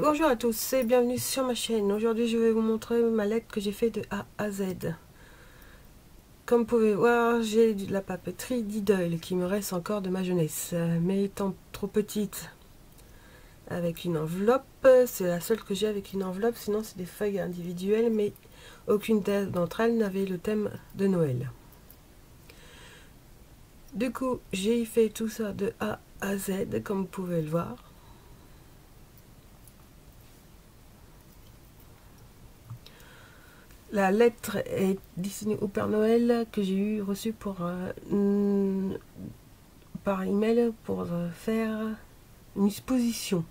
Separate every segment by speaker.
Speaker 1: Bonjour à tous et bienvenue sur ma chaîne. Aujourd'hui je vais vous montrer ma lettre que j'ai fait de A à Z. Comme vous pouvez voir, j'ai de la papeterie d'Idole qui me reste encore de ma jeunesse, mais étant trop petite avec une enveloppe, c'est la seule que j'ai avec une enveloppe, sinon c'est des feuilles individuelles, mais aucune d'entre elles n'avait le thème de Noël. Du coup, j'ai fait tout ça de A à Z, comme vous pouvez le voir. La lettre est destinée au Père Noël que j'ai reçu par email pour faire une exposition.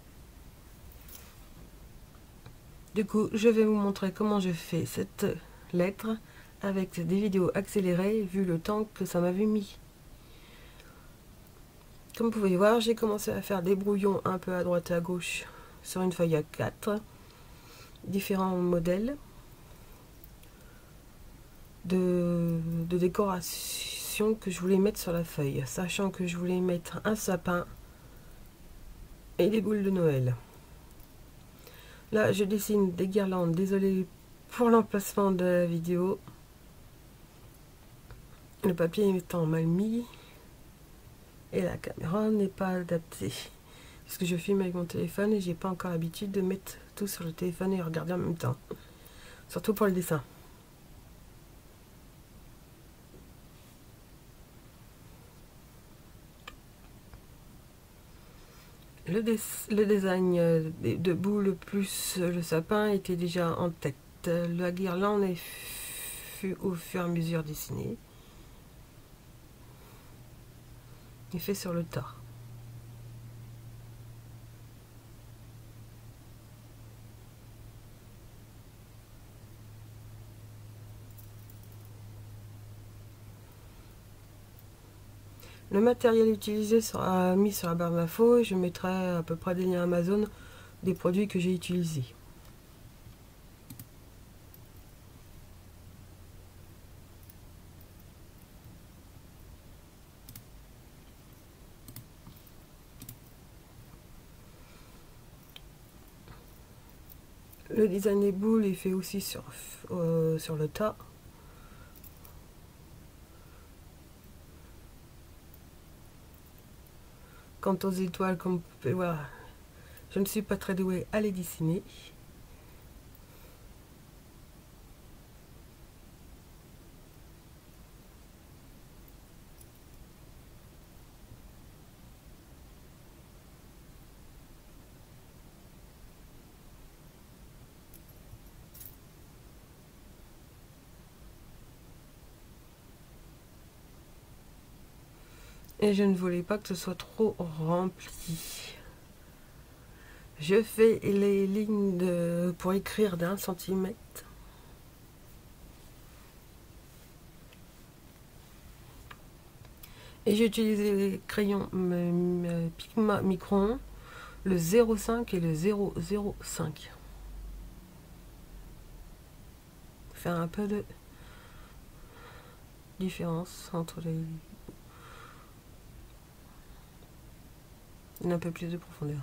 Speaker 1: Du coup, je vais vous montrer comment je fais cette lettre avec des vidéos accélérées vu le temps que ça m'avait mis. Comme vous pouvez voir, j'ai commencé à faire des brouillons un peu à droite et à gauche sur une feuille A4, différents modèles de décoration que je voulais mettre sur la feuille, sachant que je voulais mettre un sapin et des boules de Noël. Là, je dessine des guirlandes. Désolé pour l'emplacement de la vidéo. Le papier étant mal mis et la caméra n'est pas adaptée. Parce que je filme avec mon téléphone et j'ai pas encore l'habitude de mettre tout sur le téléphone et regarder en même temps. Surtout pour le dessin. Le design de boules plus le sapin était déjà en tête. La guirlande fut au fur et à mesure dessinée et fait sur le tas. Le matériel utilisé sera mis sur la barre d'infos et je mettrai à peu près des liens Amazon des produits que j'ai utilisés. Le design des boules est fait aussi sur le tas. Quant aux étoiles, comme vous pouvez voir, je ne suis pas très douée à les dessiner. Et je ne voulais pas que ce soit trop rempli. Je fais les lignes pour écrire d'1 centimètre. Et j'ai utilisé les crayons Pigma Micron, le 0,5 et le 0,05. Faire un peu de différence entre les... un peu plus de profondeur.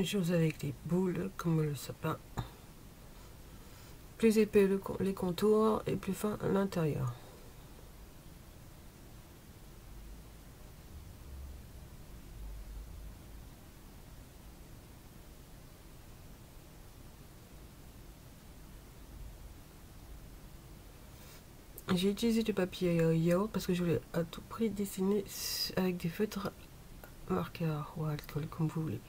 Speaker 1: Chose avec les boules comme le sapin, plus épais les contours et plus fin l'intérieur. J'ai utilisé du papier yaourt parce que je voulais à tout prix dessiner avec des feutres marqueurs ou alcool, comme vous voulez.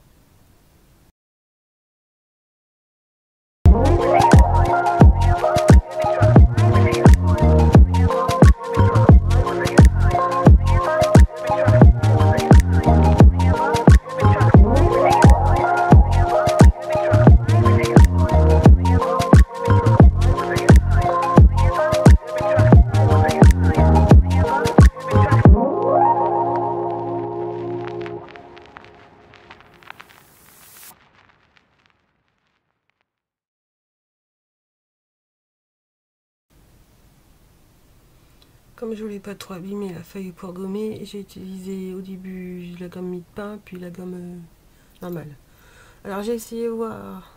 Speaker 1: Comme je voulais pas trop abîmer la feuille pour gommer, j'ai utilisé au début la gomme mie de pain, puis la gomme normale. Alors j'ai essayé de voir,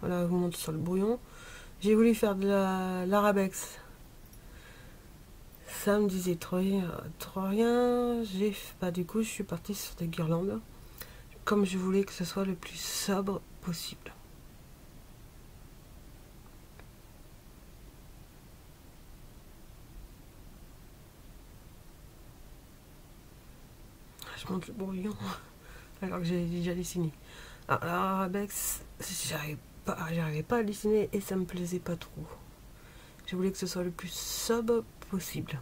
Speaker 1: voilà, je vous montre sur le brouillon. J'ai voulu faire de l'arabex. Ça me disait trop rien. Du coup, je suis partie sur des guirlandes, comme je voulais que ce soit le plus sobre possible. Je monte le brouillon alors que j'ai déjà dessiné. Alors l'arabex, j'arrivais pas à dessiner et ça me plaisait pas trop. Je voulais que ce soit le plus sobre possible.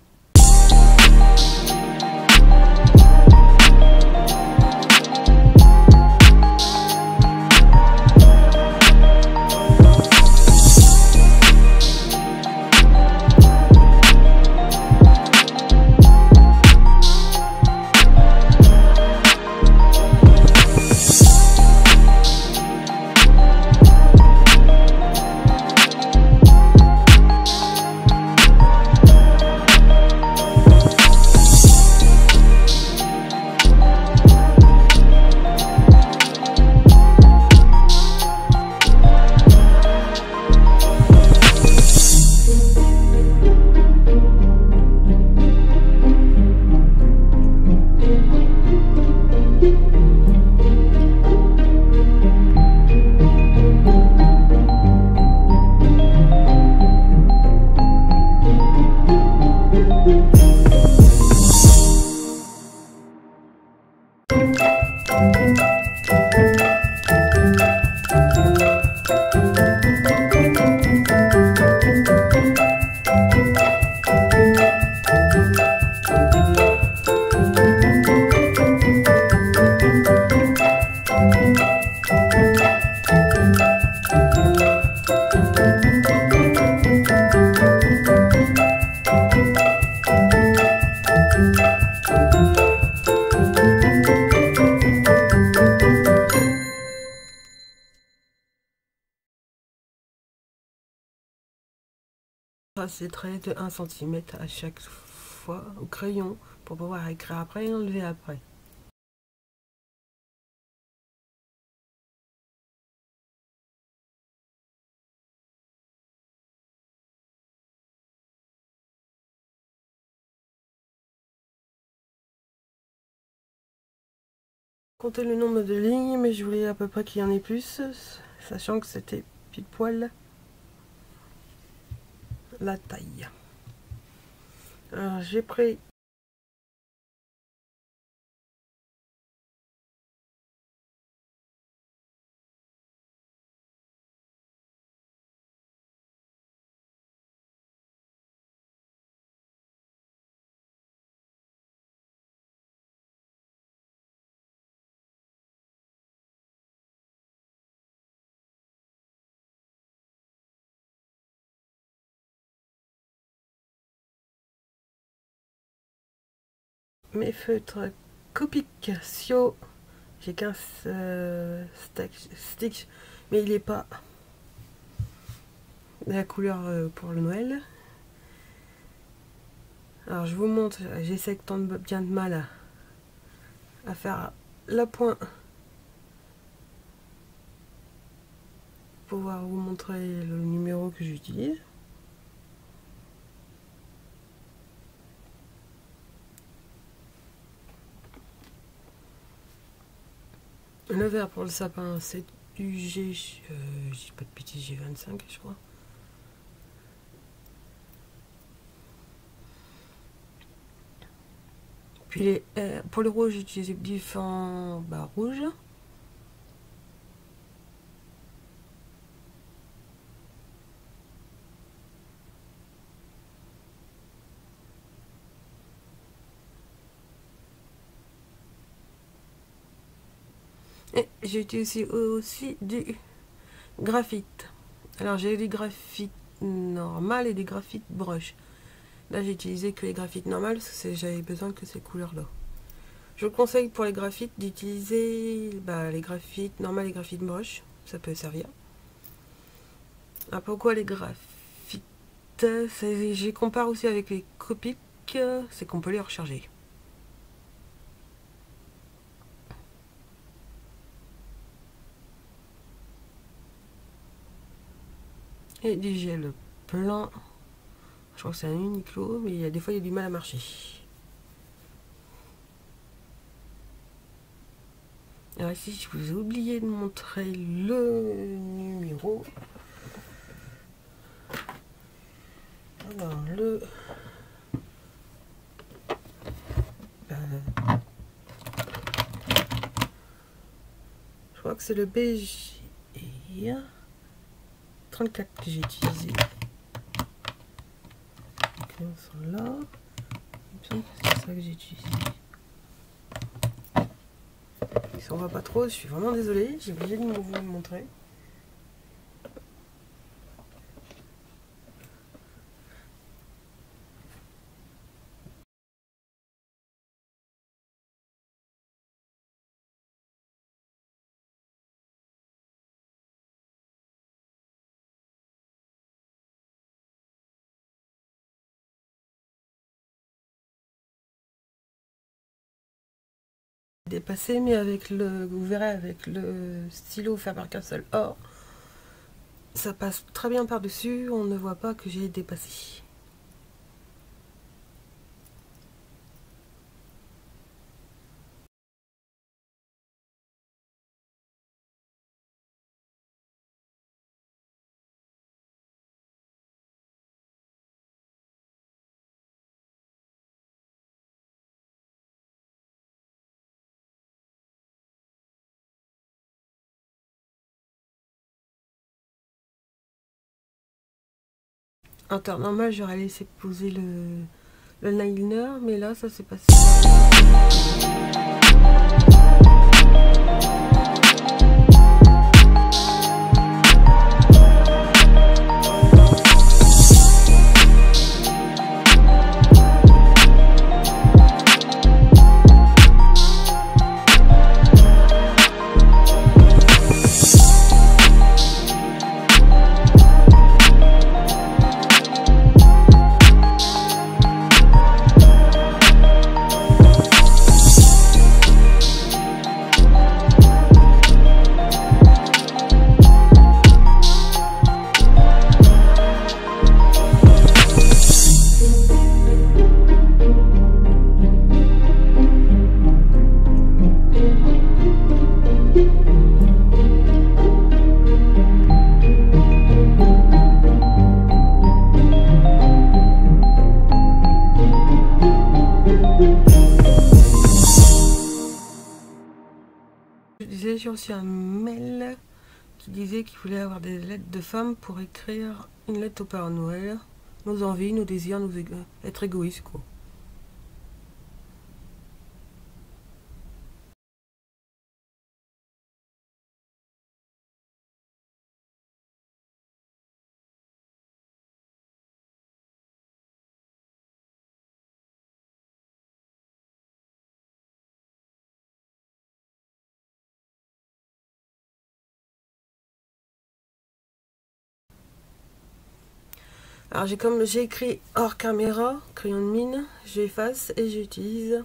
Speaker 1: Ces traits de 1 cm à chaque fois au crayon pour pouvoir écrire après et enlever après. Compter le nombre de lignes, mais je voulais à peu près qu'il y en ait plus, sachant que c'était pile poil la taille. Alors j'ai pris mes feutres Copic Sio. J'ai qu'un stick, mais il n'est pas de la couleur pour le Noël. Alors je vous montre, j'essaie tant bien de mal à faire la pointe pour pouvoir vous montrer le numéro que j'utilise. Le vert pour le sapin, c'est du G, je dis pas de bêtises, G25 je crois. Puis pour le rouge, j'ai utilisé différents rouges. Et j'ai utilisé aussi du graphite. Alors j'ai du graphite normal et du graphite brush. Là j'ai utilisé que les graphites normales parce que j'avais besoin que ces couleurs là. Je vous conseille pour les graphites d'utiliser les graphites normales et graphites brush, ça peut servir. Alors pourquoi les graphites? Je compare aussi avec les Copic, c'est qu'on peut les recharger. Et du gel blanc. Je crois que c'est un Uniqlo, mais il y a des fois il y a du mal à marcher. Alors ici, je vous ai oublié de montrer le numéro. Alors je crois que c'est le BGR 34 que j'ai utilisé. Là, c'est ça que j'ai utilisé. Si on voit pas trop, je suis vraiment désolée, j'ai oublié de vous le montrer. Dépassé, mais avec vous verrez avec le stylo Faber-Castell Or, ça passe très bien par dessus, on ne voit pas que j'ai dépassé. En temps normal, j'aurais laissé poser le liner, mais là, ça s'est passé. J'ai reçu un mail qui disait qu'il voulait avoir des lettres de femmes pour écrire une lettre au Père Noël. Nos envies, nos désirs, être égoïstes, quoi. Alors j'ai écrit hors caméra, crayon de mine, j'efface et j'utilise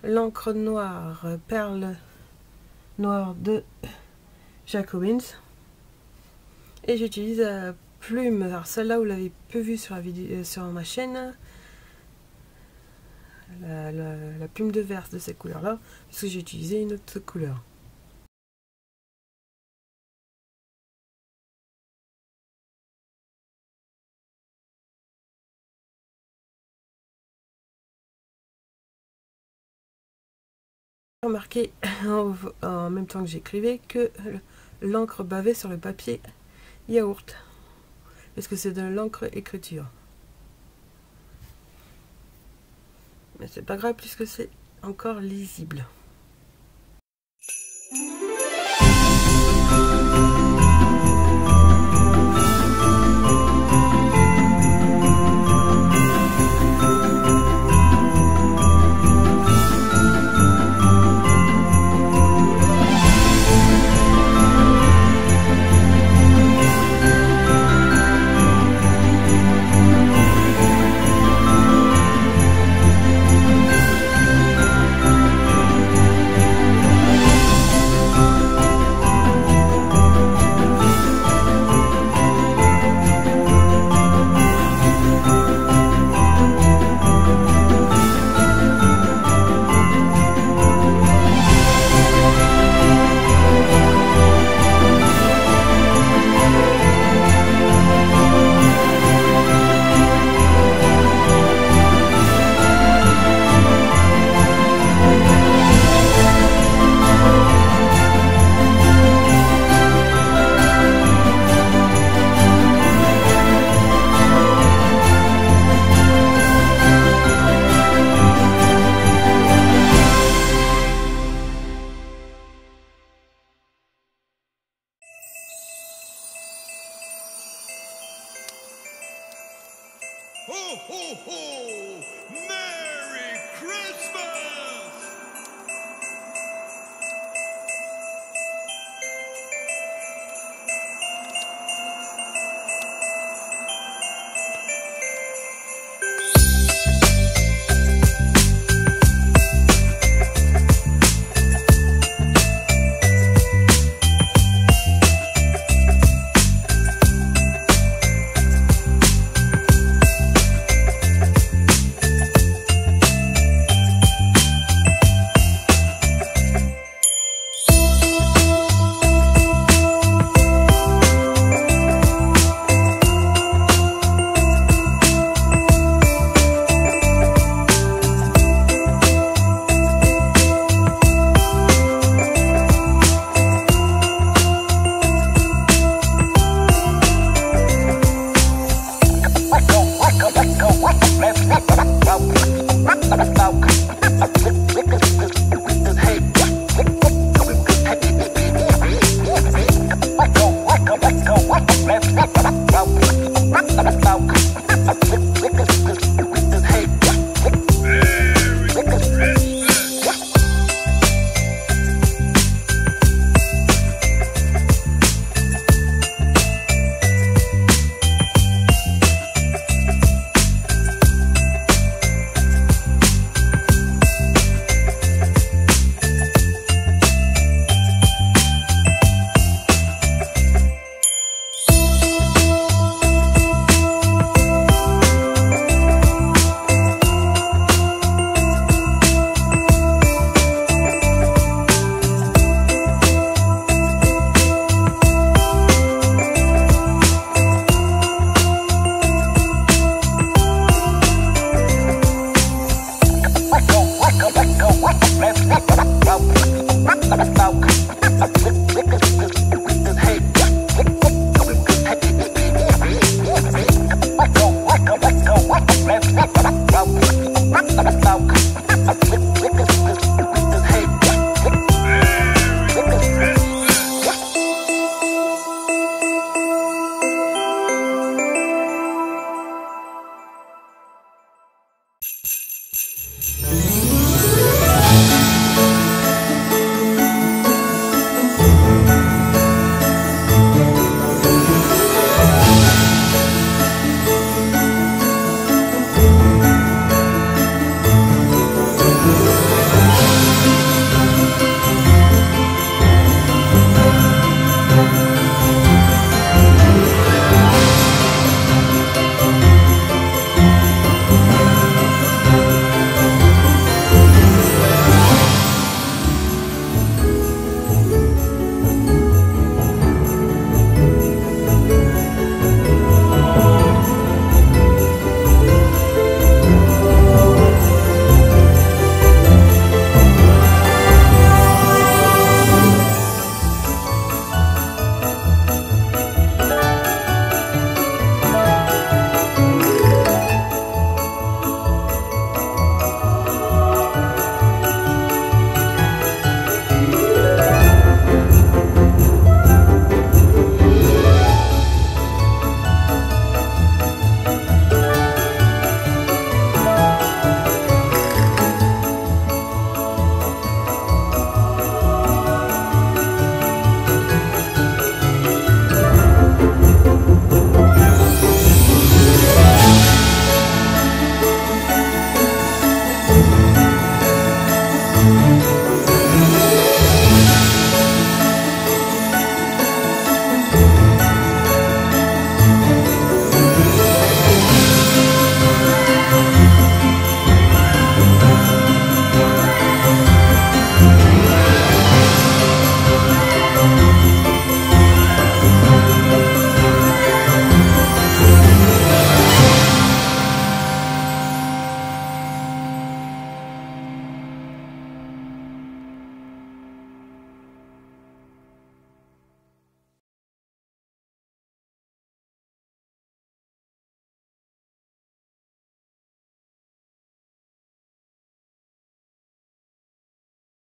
Speaker 1: l'encre noire perle noire de Jacobins et j'utilise la plume. Alors celle-là vous l'avez peu vue sur la vidéo, sur ma chaîne, la plume de verse de cette couleur là, parce que j'ai utilisé une autre couleur. Remarqué en même temps que j'écrivais que l'encre bavait sur le papier yaourt, parce que c'est de l'encre écriture. Mais c'est pas grave puisque c'est encore lisible.
Speaker 2: Ho, ho, ho! Merry Christmas!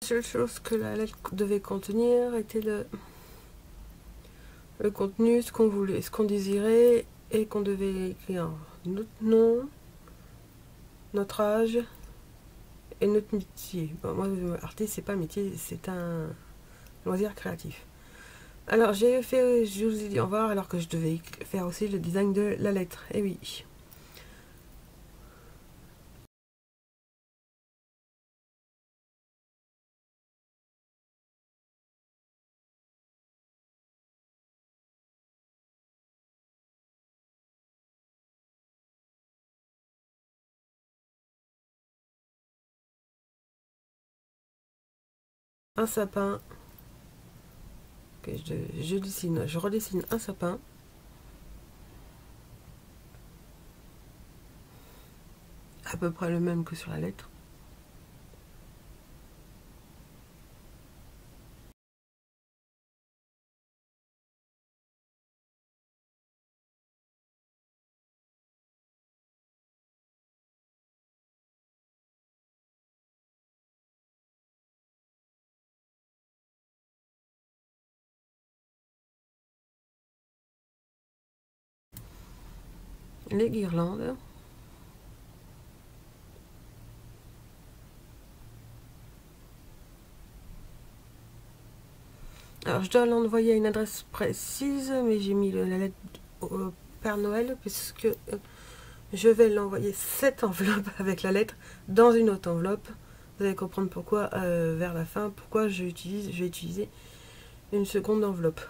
Speaker 1: La seule chose que la lettre devait contenir était le contenu, ce qu'on voulait, ce qu'on désirait, et qu'on devait écrire notre nom, notre âge et notre métier. Bon, moi, artiste, c'est pas un métier, c'est un loisir créatif. Alors, j'ai fait, je vous ai dit au revoir, alors que je devais faire aussi le design de la lettre. Et oui. Un sapin. Okay, je redessine un sapin. À peu près le même que sur la lettre. Les guirlandes. Alors je dois l'envoyer à une adresse précise, mais j'ai mis la lettre au Père Noël puisque je vais l'envoyer cette enveloppe avec la lettre dans une autre enveloppe. Vous allez comprendre pourquoi vers la fin, pourquoi je vais utiliser une seconde enveloppe.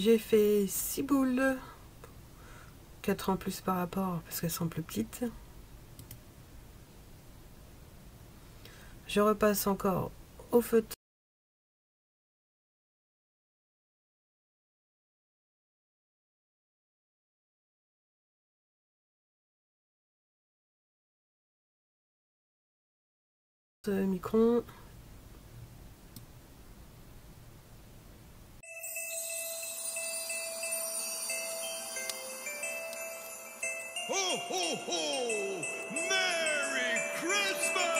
Speaker 1: J'ai fait 6 boules, 4 en plus par rapport parce qu'elles sont plus petites. Je repasse encore au feutre. Micron.
Speaker 2: Ho, ho, ho! Merry Christmas!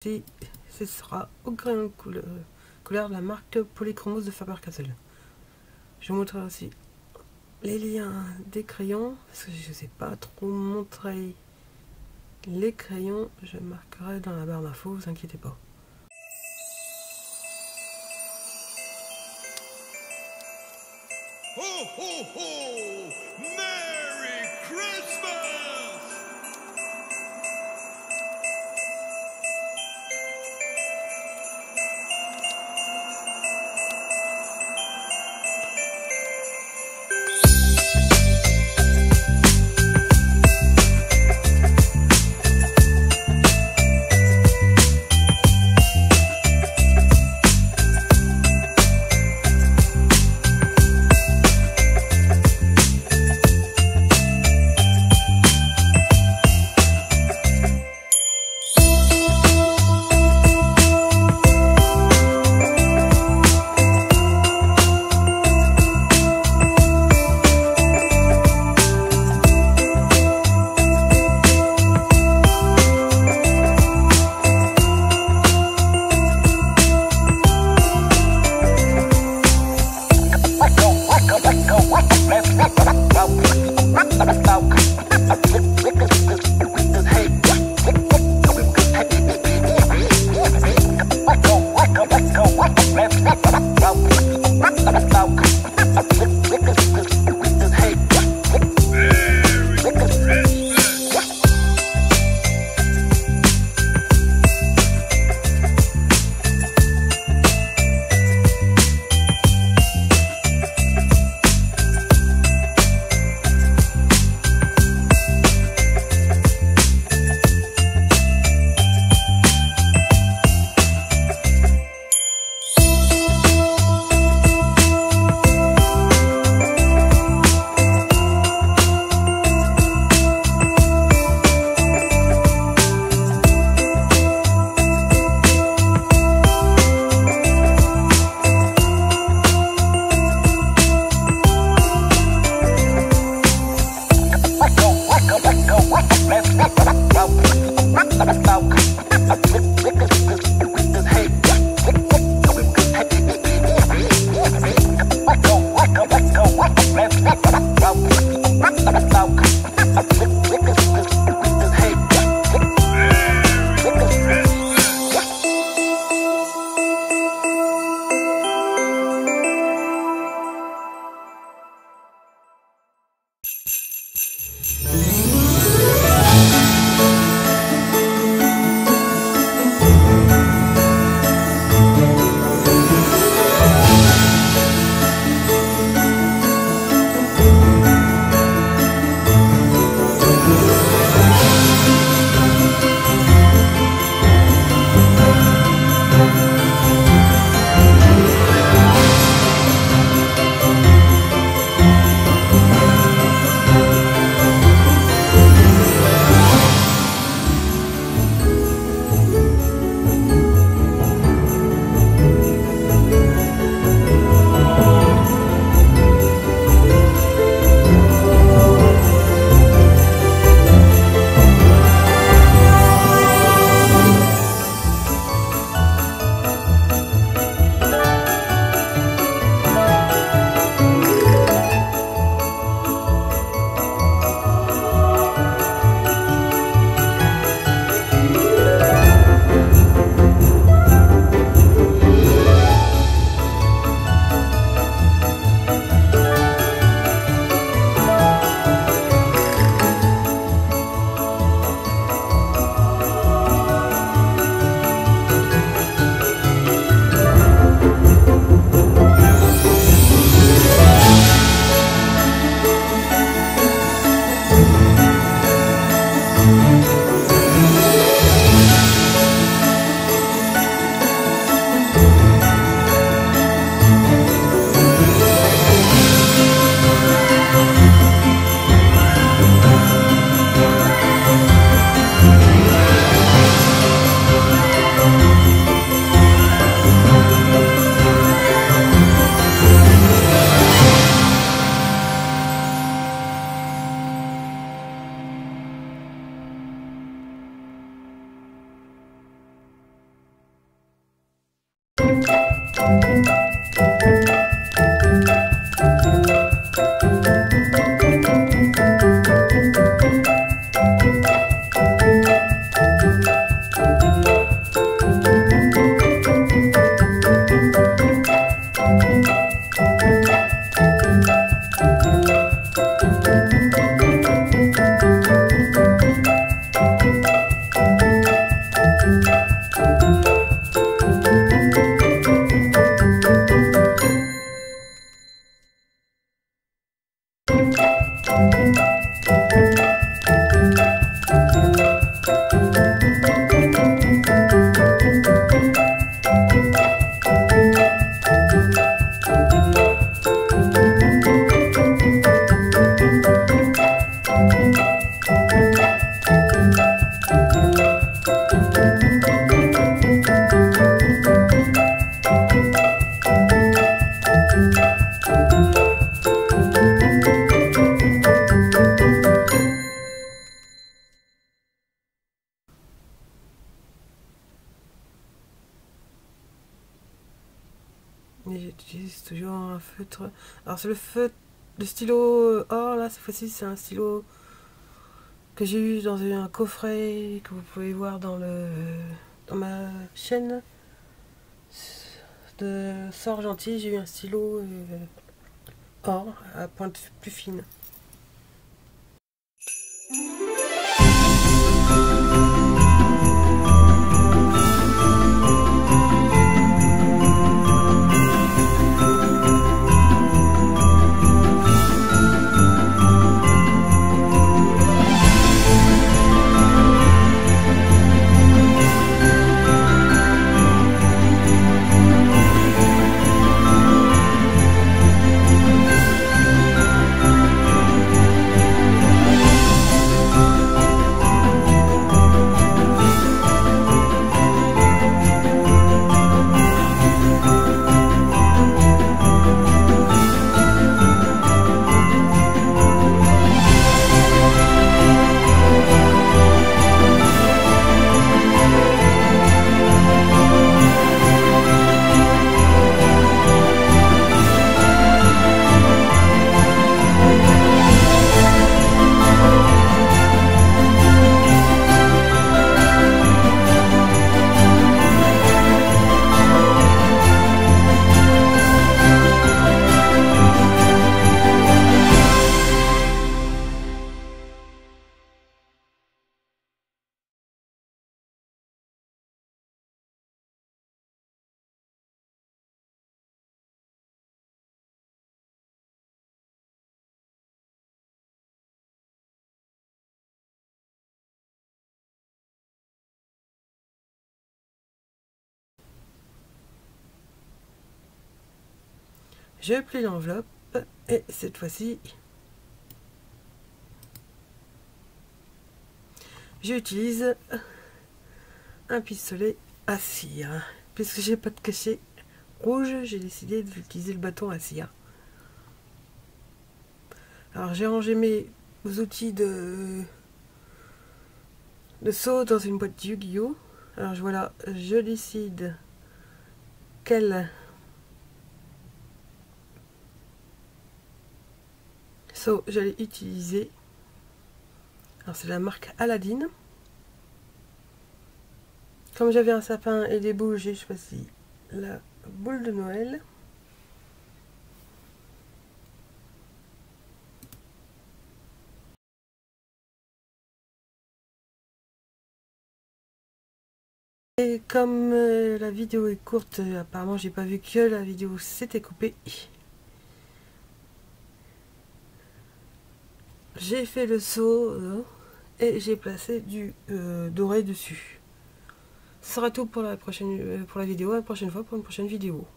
Speaker 1: Ce sera au crayon couleur de la marque Polychromos de Faber-Castell. Je vous montrerai aussi les liens des crayons, parce que je ne sais pas trop montrer les crayons. Je marquerai dans la barre d'infos, vous inquiétez pas.
Speaker 2: Ho, ho, ho! Merry Christmas!
Speaker 1: Et j'utilise toujours un feutre. Alors c'est le feutre, le stylo or là, cette fois-ci c'est un stylo que j'ai eu dans un coffret que vous pouvez voir dans ma chaîne de Sort Gentil. J'ai eu un stylo or à pointe plus fine. Je plie l'enveloppe et cette fois-ci j'utilise un pistolet à cire. Puisque j'ai pas de cachet rouge, j'ai décidé d'utiliser le bâton à cire. Alors j'ai rangé mes outils de seau dans une boîte Yu-Gi-Oh! Alors voilà, je décide quel seau j'allais utiliser. Alors c'est la marque Aladdin. Comme j'avais un sapin et des boules, j'ai choisi la boule de Noël. Et comme la vidéo est courte, apparemment j'ai pas vu que la vidéo s'était coupée. J'ai fait le seau et j'ai placé du doré dessus. Ce sera tout pour la vidéo. À la prochaine fois pour une prochaine vidéo.